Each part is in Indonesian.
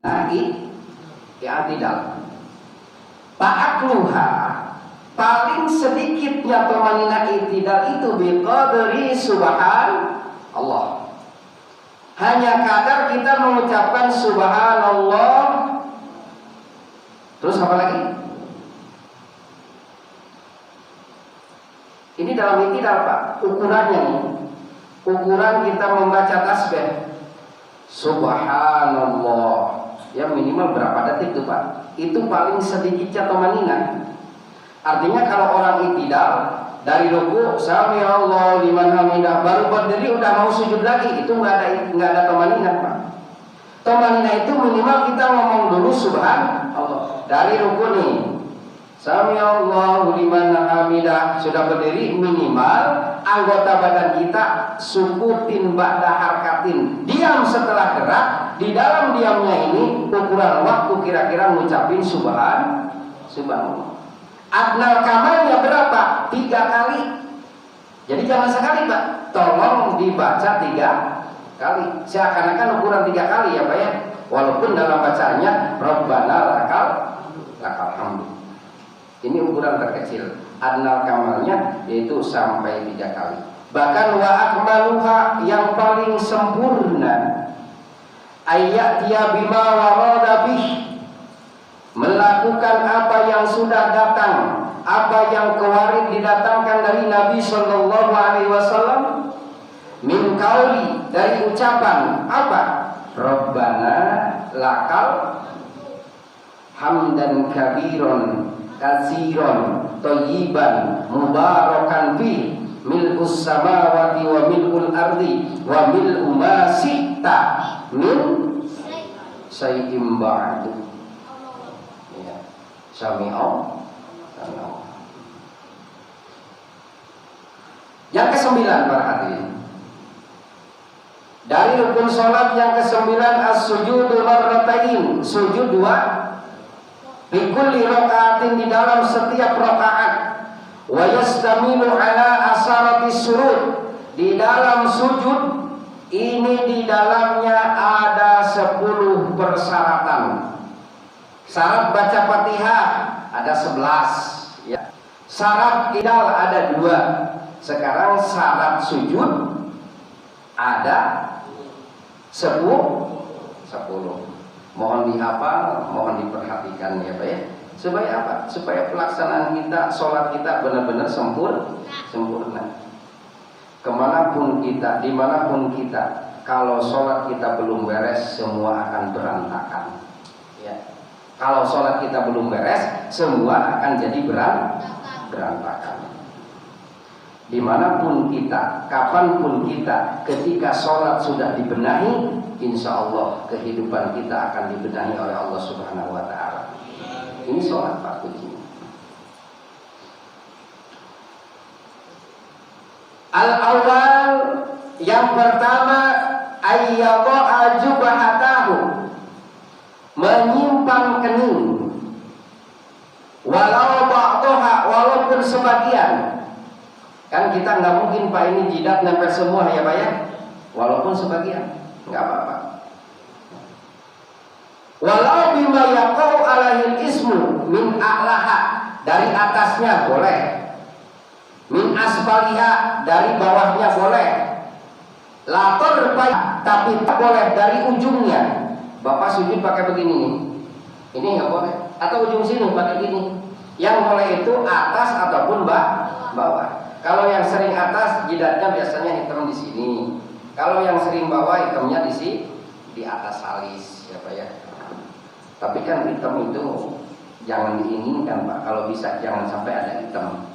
i'tidal. Fa'akluha, paling sedikitnya tumanina i'tidal itu biqadri subhan Allah. Hanya kadar kita mengucapkan subhanallah. Terus apa lagi? Ini dalam i'tidal Pak, ukurannya nih. Ukuran kita membaca tasbih subhanallah, ya minimal berapa detik tuh Pak? Itu paling sedikitnya tumanina. Artinya kalau orang i'tidal dari ruku sami Allah liman hamidah baru berdiri udah mau sujud lagi, itu nggak ada tumanina Pak. Tumanina itu minimal kita ngomong dulu subhanallah dari ruku nih. Sami Allahu liman hamidah, sudah berdiri minimal anggota badan kita sukutin ba'da harkatin, diam setelah gerak. Di dalam diamnya ini ukuran waktu kira-kira ngucapin subhanallah. Adnal kamalnya berapa? 3 kali. Jadi jangan sekali Pak, tolong dibaca 3 kali. Seakan-akan ukuran 3 kali ya Pak ya. Walaupun dalam bacaannya Rabbana lakal hamdu. Ini ukuran terkecil. Adnal kamalnya yaitu sampai 3 kali. Bahkan wa akmaluha, yang paling sempurna, ayat dia bima warada bih, melakukan apa yang sudah datang, apa yang kemarin didatangkan dari Nabi Shallallahu Alaihi Wasallam, min qauli, dari ucapan apa? Rabbana lakal hamdan kabiron katsiron thayyiban mubarakan fi mil'us samawati wa mil'ul ardi wa mil'u ma syi'ta min syai'in ba'du. Ya. Sami'au. Yang ke-9 para hadirin, dari rukun salat yang ke-9 as-sujudu marratain, sujud 2 bikulli rakaatin, di dalam setiap rakaat. Wa yastamilu ala asarati surut, di dalam sujud ini di dalamnya ada 10 persyaratan. Syarat baca Fatihah ada 11 ya. Syarat idal ada 2. Sekarang syarat sujud ada 10. Mohon dihafal, mohon diperhatikan ya Pak ya. Supaya apa? Supaya pelaksanaan kita, sholat kita benar-benar sempurna. Kemanapun kita, dimanapun kita, kalau sholat kita belum beres, semua akan berantakan. Ya. Kalau sholat kita belum beres, semua akan jadi berantakan. Dimanapun kita, kapanpun kita, ketika sholat sudah dibenahi, insya Allah kehidupan kita akan dibenahi oleh Allah Subhanahu Wa Taala. Ini sholat Pak kuncinya. Al-awwal, yang pertama, ayyadha'a jubhatahu, menyimpang kening, walau ba'daha, walaupun sebagian. Kan kita nggak mungkin Pak ini jidat nempel semua ya Pak ya, walaupun sebagian nggak apa-apa. Walau bima yaqau alaihi ismu min a'laha, dari atasnya boleh, min asfaliha, dari bawahnya boleh, lator tapi tak boleh dari ujungnya. Bapak sujud pakai begini nih, ini nggak boleh, atau ujung sini pakai gini. Yang boleh itu atas ataupun bawah. Kalau yang sering atas jidatnya biasanya hitam di sini. Kalau yang sering bawah hitamnya di atas alis ya Pak ya. Tapi kan hitam itu jangan diinginkan Pak. Kalau bisa jangan sampai ada hitam.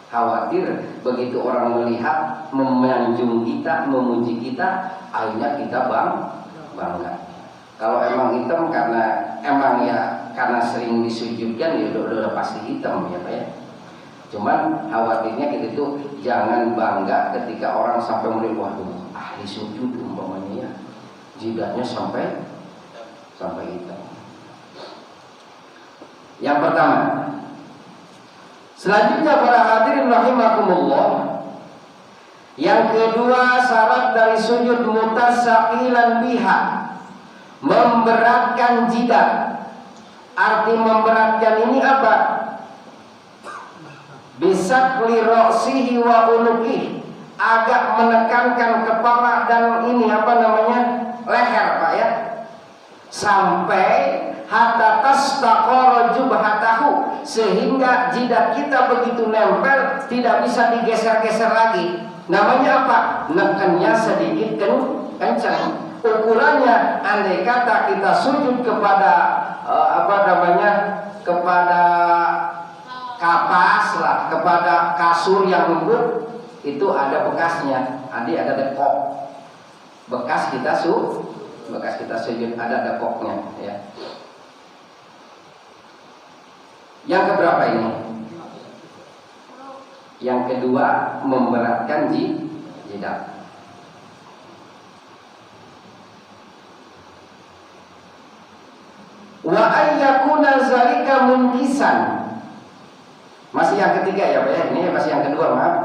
Khawatir begitu orang melihat, memanjung kita, memuji kita, akhirnya kita bangga. Kalau emang hitam karena sering disujudkan ya udah pasti hitam ya Pak ya. Cuman khawatirnya kita itu jangan bangga ketika orang sampai melihat, waduh ahli sujud umpamanya ya, jidatnya sampai hitam. Yang pertama. Selanjutnya para hadirin rahimakumullah, yang kedua syarat dari sujud mutasaqilan biha, memberatkan jidat. Arti memberatkan ini apa? Bisakli roksihi wa unuki, agak menekankan kepala dan ini apa namanya, leher Pak ya, sampai hatta tastaqara jubhatahu, sehingga jidat kita begitu nempel tidak bisa digeser-geser lagi. Namanya apa? Nekannya sedikit kencang. Ukurannya andai kata kita sujud kepada kepada kapas lah, kepada kasur yang lembut, itu ada bekasnya, ada dekok, bekas kita sujud ada dekoknya ya. Yang keberapa ini? Yang kedua, memberatkan jidat. Wa ayyakuna zalika munkisan. Masih yang ketiga ya Pak ya, ini masih yang kedua, maaf.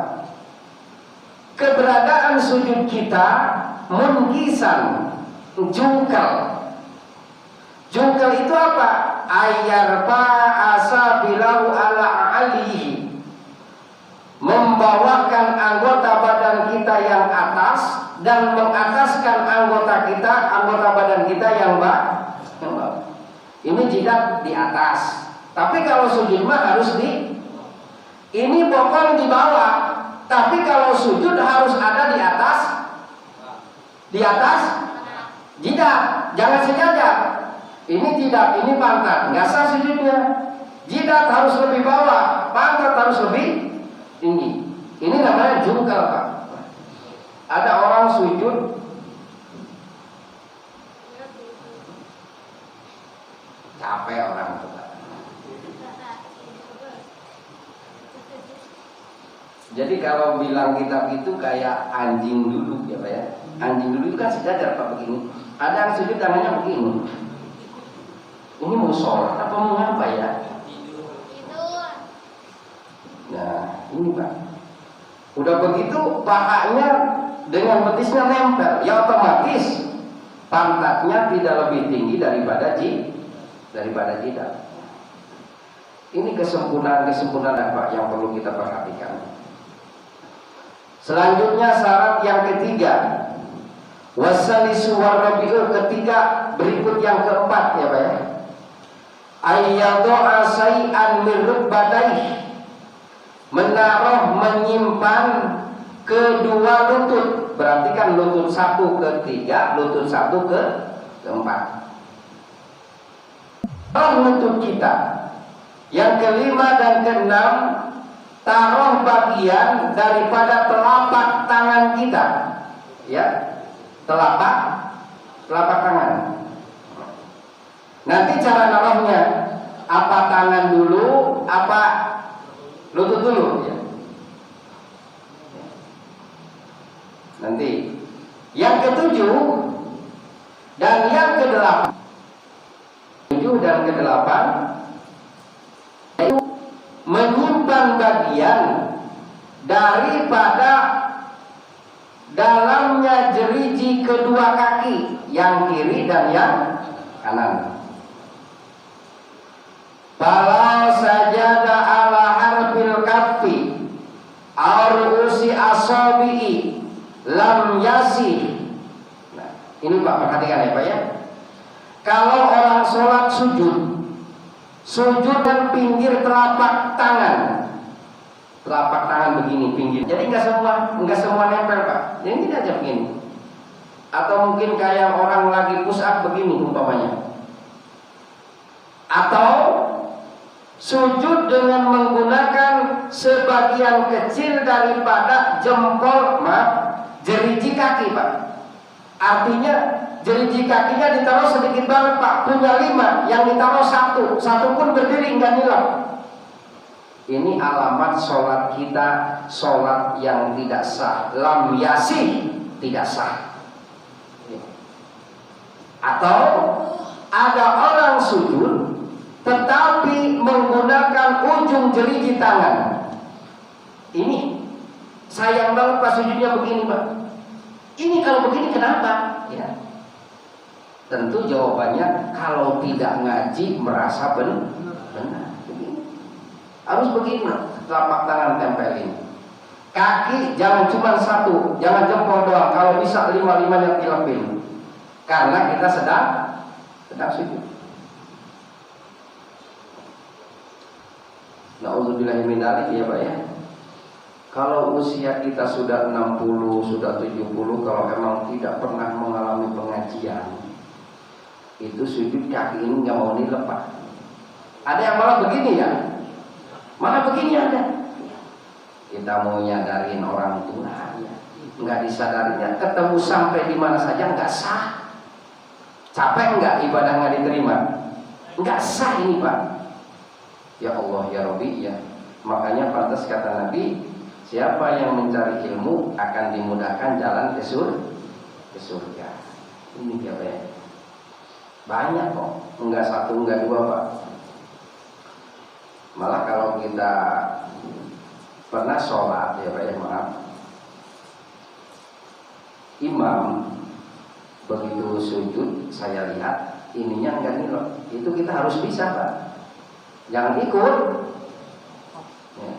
Keberadaan sujud kita munkisan, jungkel. Jungkel itu apa? Ayyarfa asabilahu ala alihi, membawakan anggota badan kita yang atas dan mengataskan anggota badan kita yang bawah. Ini jidat di atas. Tapi kalau sujud mah harus ini bokong di bawah. Tapi kalau sujud harus ada di atas jidat. Jangan sejajar. Ini jidat, ini pantat, nggak sah sujudnya. Jidat harus lebih bawah, pantat harus lebih tinggi. Ini namanya jungkel Pak. Ada orang sujud capek orang itu Pak. Jadi kalau bilang kitab itu kayak anjing duduk ya Pak ya. Anjing duduk itu kan sejajar Pak begini. Ada yang sujud tangannya begini. Ini mau sholat apa mau apa ya? Nah ini Pak, udah begitu pahanya dengan betisnya nempel, ya otomatis pantatnya tidak lebih tinggi daripada jidat. Ini kesempurnaan Pak yang perlu kita perhatikan. Selanjutnya syarat yang ketiga, wasalisu warabiul, ketiga berikut yang keempat ya Pak ya. Ayyadha'a syai'an min rukbatayhi, menyimpan kedua lutut. Berarti kan lutut satu ke tiga, lutut satu ke keempat. Lutut kita yang kelima dan keenam, taruh bagian daripada telapak tangan kita ya, telapak tangan. Nanti cara naruhnya, apa tangan dulu, apa lutut dulu ya. Nanti yang ketujuh dan yang kedelapan, itu menyimpan bagian daripada dalamnya jeriji kedua kaki, yang kiri dan yang kanan. Kalau sajada ala harfil kaffi ar-ru'usi asabi'i lam yasih. Nah, ini Pak perhatikan ya Pak ya. Kalau orang sholat sujud dan pinggir telapak tangan begini pinggir. Jadi nggak semua nempel Pak. Ini tidak aja begini. Atau mungkin kayak orang lagi push up begini umpamanya. Atau sujud dengan menggunakan sebagian kecil daripada jeriji kaki Pak. Artinya jeriji kakinya ditaruh sedikit banget Pak, punya 5, yang ditaruh satu pun berdiri nggak nilai. Ini alamat sholat kita, sholat yang tidak sah, lam yasih, tidak sah. Atau ada orang sujud tetapi menggunakan ujung jeriji tangan. Ini sayang banget Pak, sujudnya begini Pak. Ini kalau begini kenapa? Ya. Tentu jawabannya kalau tidak ngaji merasa benar. Harus begini, telapak tangan tempelin. Kaki jangan cuma satu, jangan jempol doang. Kalau bisa 5-5-nya dilepin. Karena kita sedang sujud. Na'udzubillahi min dzalik ya Pak ya. Kalau usia kita sudah 60, sudah 70, kalau memang tidak pernah mengalami pengajian, itu sujud kaki ini nggak mau dilepas. Ada yang malah begini ya, malah begini ada. Kita mau nyadarin orang tua, ya. Nggak disadarinya, ketemu sampai di mana saja nggak sah. Capek nggak ibadah nggak diterima? Nggak sah ini Pak. Ya Allah ya Rabbi ya. Makanya pantas kata Nabi, siapa yang mencari ilmu akan dimudahkan jalan ke surga. Ini ya Pak ya. Banyak kok, enggak satu, enggak dua Pak. Malah kalau kita pernah sholat ya Pak ya, maaf, imam begitu sujud saya lihat ininya enggak nilai, itu kita harus bisa Pak. Jangan ikut ya,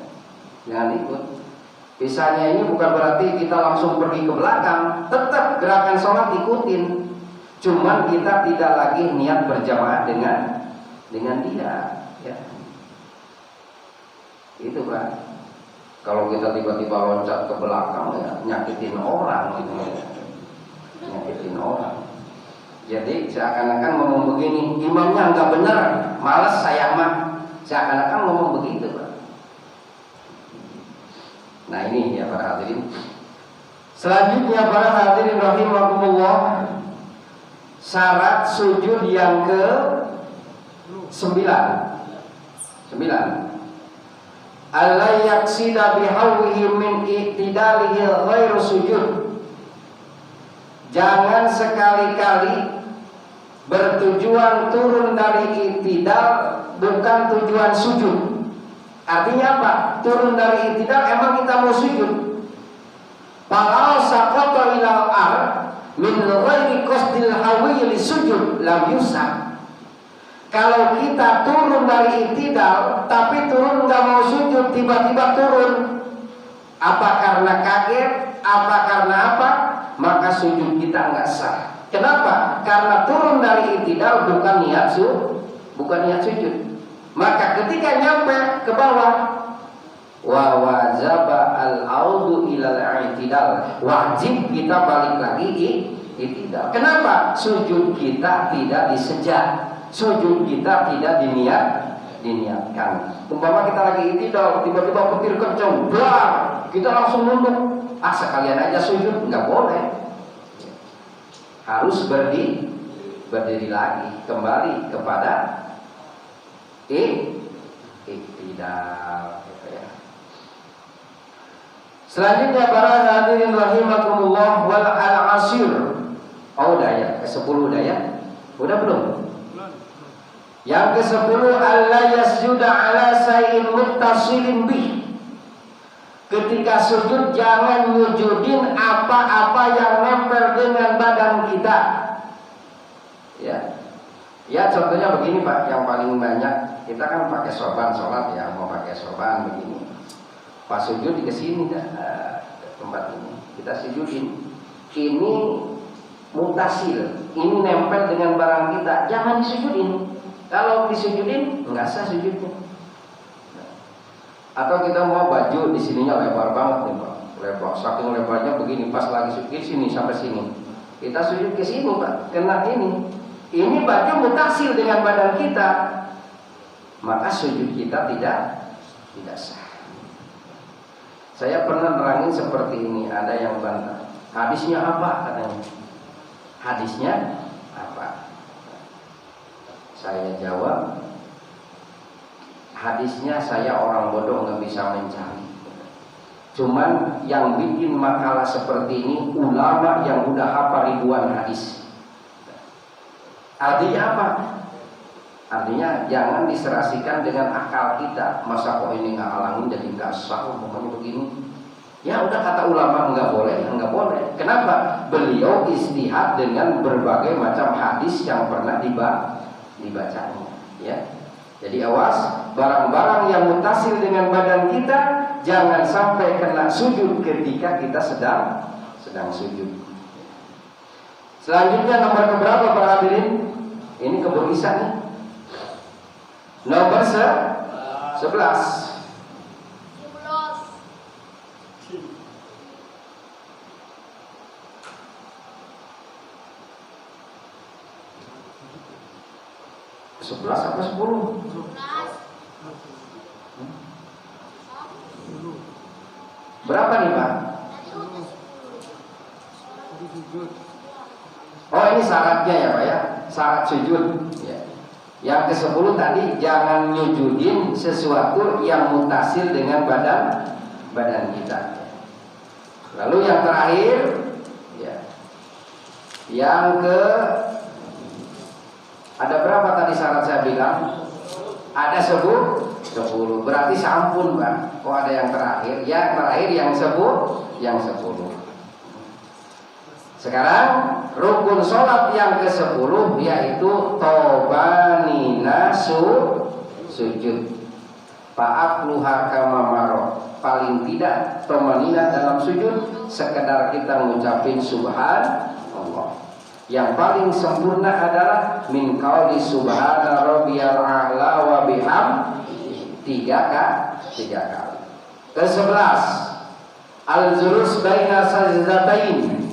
jangan ikut. Bisanya ini bukan berarti kita langsung pergi ke belakang, tetap gerakan sholat ikutin. Cuman kita tidak lagi niat berjamaah dengan dia, ya. Itu Pak. Kalau kita tiba-tiba loncat ke belakang, ya nyakitin orang, gitu. Nyakitin orang. Jadi seakan-akan ngomong begini, imamnya nggak benar, malas saya mah. Seakan-akan ngomong begitu Pak. Nah ini ya para hadirin. Selanjutnya para hadirin rahimakumullah, syarat sujud yang ke 9. Allah yaksida bihawwihi min i'tidalihi ghairu sujud. Jangan sekali-kali bertujuan turun dari i'tidal, bukan tujuan sujud. Artinya apa? Turun dari i'tidal emang kita mau sujud. Falau saqata ilal ard min ghairi qasdil hawi li sujud lam yusab. Kalau kita turun dari i'tidal tapi turun nggak mau sujud, tiba-tiba turun, apa karena kaget, apa karena apa, maka sujud kita nggak sah. Kenapa? Karena turun dari i'tidal bukan niat sujud. Maka ketika nyampe ke bawah, wa wajaba al-audu ilal i'tidal, wajib kita balik lagi i'tidal. Kenapa? Sujud kita tidak disejak, sujud kita tidak diniatkan. Umpama kita lagi i'tidal, tiba-tiba petir kencang, blar, kita langsung nunduk. Sekalian aja sujud, nggak boleh. Harus berdiri lagi, kembali kepada i'tidal. Selanjutnya para hadirin rahimakumullah, wal al-asir. Oh udah ya, ke-10 udah ya? Udah belum? Yang ke-10, alla yasjuda ala sayin muttasilin bih. Ketika sujud jangan nyujudin apa-apa yang nempel dengan badan kita. Ya. Ya contohnya begini Pak, yang paling banyak kita kan pakai sorban sholat ya, mau pakai sorban begini. Pas sujud di kesini ke tempat ini, kita sujudin. Ini mutasil, ini nempel dengan barang kita, jangan disujudin. Kalau disujudin nggak sah sujudnya. Atau kita mau baju di sininya lebar banget nih Pak, lebar, saking lebarnya begini, pas lagi sujud sini sampai sini, kita sujud ke sini Pak, kena ini. Ini baju mutasil dengan badan kita, maka sujud kita tidak sah. Saya pernah nerangin seperti ini, ada yang bantah. Hadisnya apa katanya? Hadisnya apa? Saya jawab, hadisnya saya orang bodoh nggak bisa mencari. Cuman yang bikin makalah seperti ini ulama yang udah hafal ribuan hadis. Artinya apa? Artinya jangan diserasikan dengan akal kita. Masa kok ini nggak halangin jadi nggak sah, pokoknya begini. Ya udah kata ulama enggak boleh, enggak boleh. Kenapa? Beliau istihad dengan berbagai macam hadis yang pernah dibacanya. Ya. Jadi awas, barang-barang yang mutasil dengan badan kita jangan sampai kena sujud ketika kita sedang sujud. Selanjutnya nomor keberapa Pak hadirin? Ini keberusan nih. Nomor 11. Sebelas apa 10? Berapa nih Pak? Oh ini syaratnya ya Pak ya, syarat sujud ya. Yang ke-10 tadi jangan nyujudin sesuatu yang mutasil dengan badan kita. Lalu yang terakhir ya, yang ada berapa tadi syarat saya bilang? Ada 10. Berarti sampun Bang. Kok ada yang terakhir? Yang terakhir yang 10. Sekarang rukun sholat yang ke-10 yaitu tobanina sujud. Fa'aqluha kama marot. Paling tidak tobanina dalam sujud sekedar kita ngucapin subhanallah. Yang paling sempurna adalah min qauli subhana rabbiyal a'la wa bihamdihi 3 kali. Ke-11 al-julus baina sajdatain.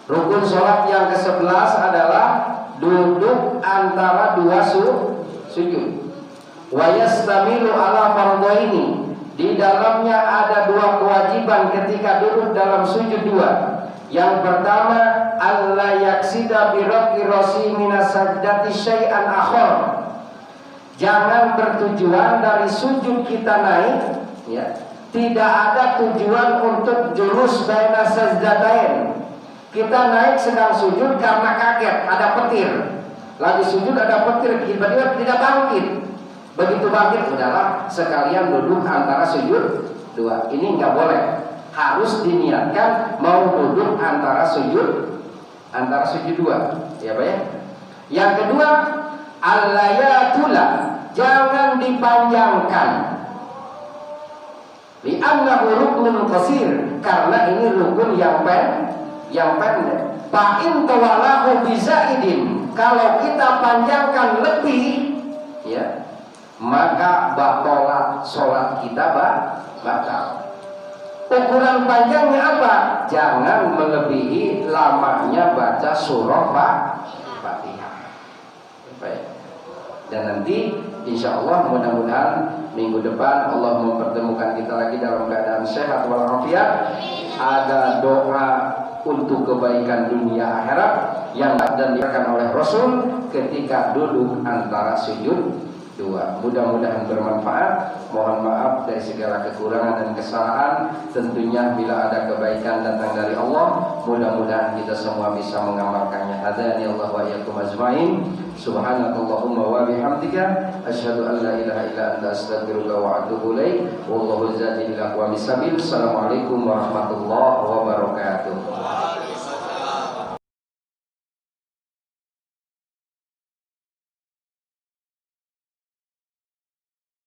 Rukun sholat yang ke-11 adalah duduk antara dua sujud. Wa yastamilu ala fardhaini. Di dalamnya ada dua kewajiban ketika duduk dalam sujud dua. Yang pertama, alla yaksida bi rafi rasi minas sajdati syai'an akhar. Jangan bertujuan dari sujud kita naik ya. Tidak ada tujuan untuk julus baina sajdatain. Kita naik sedang sujud karena kaget ada petir. Lagi sujud ada petir, tiba-tiba tidak bangkit. Begitu bangkit udahlah sekalian duduk antara sujud dua. Ini enggak boleh. Harus diniatkan mau duduk antara sujud dua, ya Pak ya. Yang kedua, al-layatula, jangan dipanjangkan. Li'annahu ruknun qasir, karena ini rukun yang pendek. Fa'in tawalahu bizaidin, kalau kita panjangkan lebih, ya, maka batalat sholat kita batal. Ukuran panjangnya apa? Jangan melebihi lamanya baca surah Fatihah. Baik. Dan nanti insya Allah mudah-mudahan minggu depan Allah mempertemukan kita lagi dalam keadaan sehat walafiat. Ada doa untuk kebaikan dunia akhirat yang dan diajarkan oleh Rasul ketika duduk antara sujud dua. Mudah-mudahan bermanfaat. Mohon maaf dari segala kekurangan dan kesalahan. Tentunya bila ada kebaikan datang dari Allah, mudah-mudahan kita semua bisa mengamalkannya. Hadani Allah wa iyyakum ajmain. Subhanakallahumma wa bihamdika asyhadu an la ilaha illa anta astaghfiruka wa atubu ilaik. Wallahu jazaakum ila aqwamissabil. Assalamualaikum warahmatullahi wabarakatuh.